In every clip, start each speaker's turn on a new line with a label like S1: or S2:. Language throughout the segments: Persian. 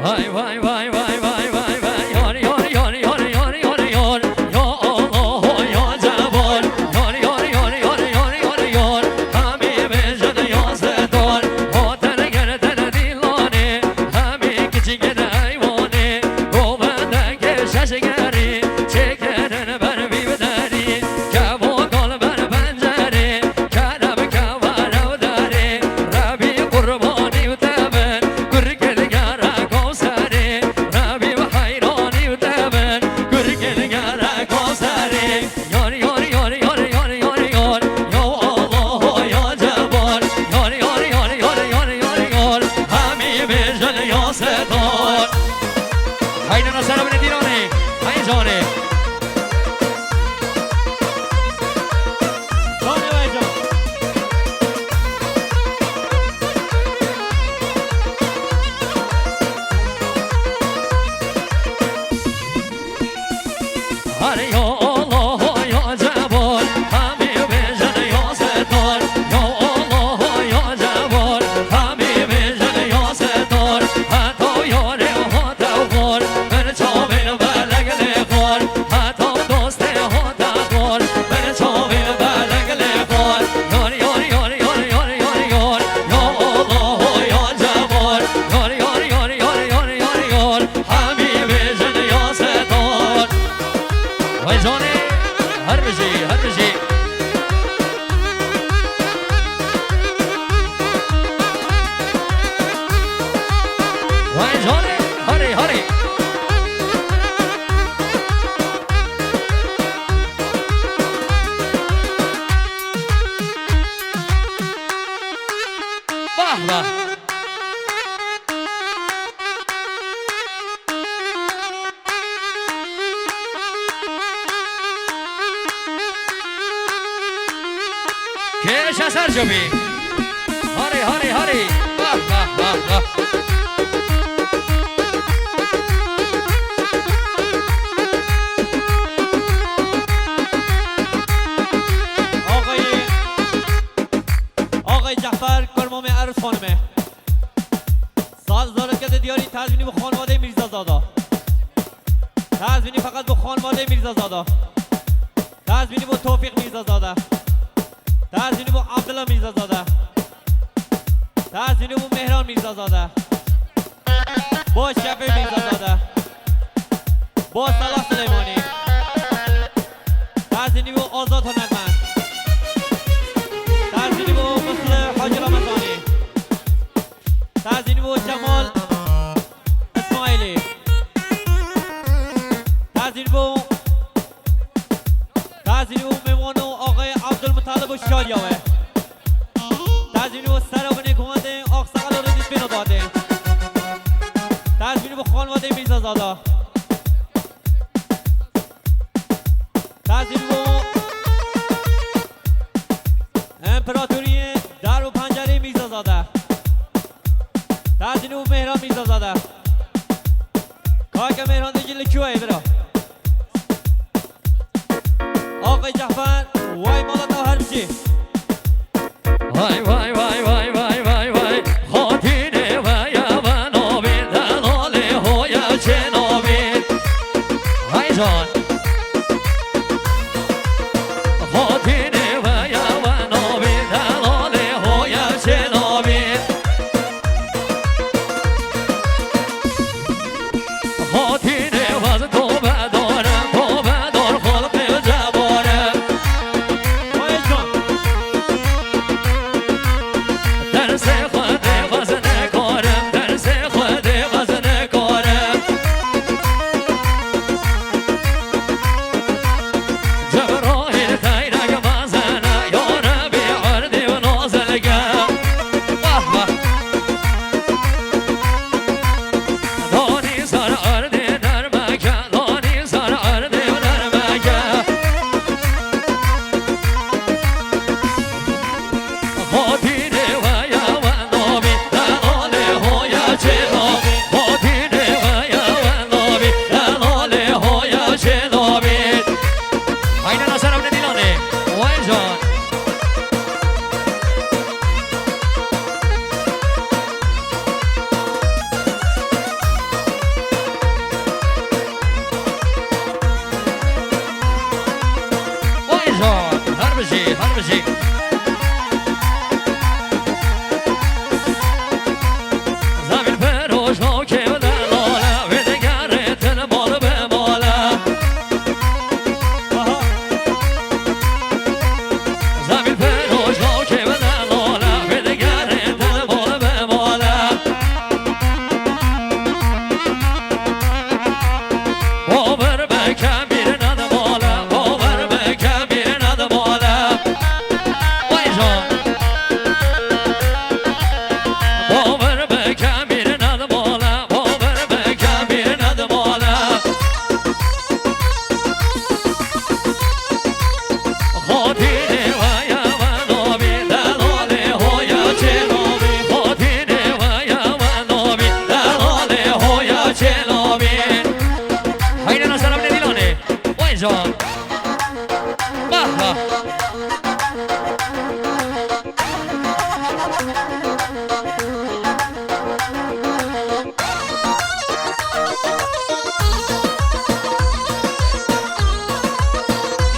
S1: Vay vay vay vay vay vay vay Yar yar yar yar yar yar yar Ya Allah ya Cebal Yar yar yar yar yar yar yar Hamime jana ya Sedar Hatel gerden dilane Hami küçük hayvane Govada keşaş geri Çekeren ben bivdari Kavo kal ben pencere Kerem kavar avdari Rabbi kurbani utemen Gürgel gara kovsari Rabbi hayrani utemen Gürgel gara kovsari Yar yar yar yar yar yar yar Ya Allah ya Cebal Yar yar yar yar yar yar yar Hamime jana ya Sedar Haydi nasara beni dirane Haydi jane
S2: Johnny Vajon.
S1: Hare ya Allah ya Cebal Hamime jana ya Sedar Ya Allah ya Cebal Hamime jana ya Sedar Hatta yare hatta var Ben çavil belegle var Hatta doste hatta var Ben çavil belegle var Yar yar yar yar yar yar yar Ya Allah ya Cebal Yar yar yar yar yar yar yar Hamime jana ya Sedar Vay Johnny, her bir şey, her bir şey. Vay Johnny, hurry, hurry. Vah vah. Keşa Serjobi. Hurry, hurry, hurry. Vah vah vah vah.
S2: آقای جعفر کرمام عروس خانمه ساز دارد که دیاری تزمینی به خانواده میرزازاده تزمینی فقط به خانواده میرزازاده تزمینی به توفیق میرزازاده تزمینی به عبدالله میرزازاده تزمینی به مهران میرزازاده با شفیع میرزازاده با صلاح سلیمانی تزمینی به آزاد هنرمند تزمینی به مثل حاج رمضانی تزمینی به جمال اسماعیلی تزمینی به مهمان آقای عبدالمطلب شاریاوه تزمینی به سرابنی گوانده آقسقل و ردیس بینو داده تزمینی به خانواده میرزازاده تزمینی به امپراتوری در و پنجره میرزازاده تزمینی به مهران میرزازاده کاک مهران دیگه کیوه برا آقای جعفر وای مالا تا هر بچی
S1: Vay vay vay vay vay vay vay Hatine vaya vanobi dalale hoya çenobi Vay can Hatine vaya vanobi dalale hoya çenobi Hatine vaz tobe dar halk el cebarem هر بشی زمین فروش ها که دلاله و دگره تن مال به ماله زمین فروش ها که دلاله و دگره تن مال به ماله باور به کبیر ندماله باور به کبیر ندماله وای جان باور به کبیر ندماله باور به کبیر ندماله خاطینه و یا و نامی دلاله هویا چه نامی خاطینه و یا و نامی دلاله هویا چه نامی haydi nasıl abone dilane vay can bah bah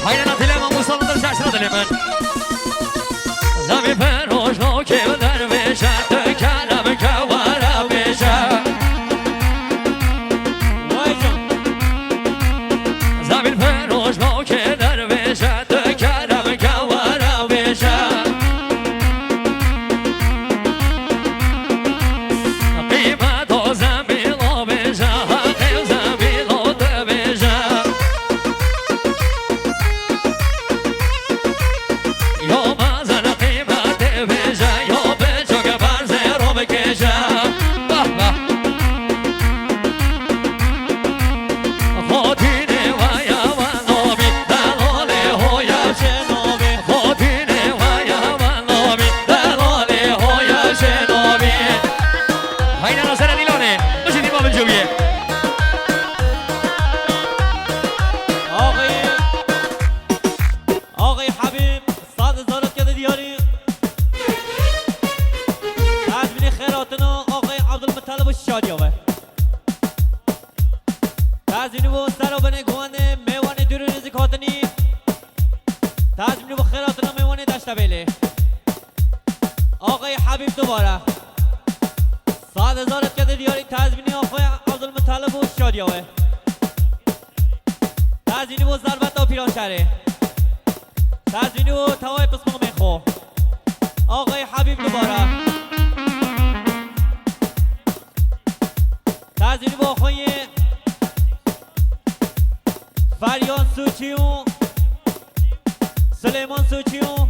S1: haydi nasıl ama Musa'dır şaşırdı hemen Zami feroş o ki dervişe Dökerim kavara beşe
S2: وای جان
S1: زمین فروش با که در بشه دکرم کورم بشه قیمت و زمین و بشه حق زمین و ده بشه یا مزن قیمت بشه یا به چوک برزه رو بکشه به به خاطینه و یا و نامی دلاله هویا
S2: چه نامی
S1: خاطینه و یا و نامی دلاله هویا چه نامی haydi nasıl dilane باشید امام الجویه
S2: آقای حبیب 100,000 کرده دیاری تزمین خیراتنا آقای عبدالمطلب و شادیابه تزمین و سر و بنگوان میوان درون زکاتنی تزمین و خیراتنا میوان دشتبیلی آقای حبیب دوباره 100,000 کرده دیاری تزمینی آقای عبدالمطلب و شادیابه تزمینی و ضربت و پیران شهره تزمینی و توای پسماق میخو آقای حبیب دوباره تزمینی با آقای فریان سوچیون سلیمان سوچیون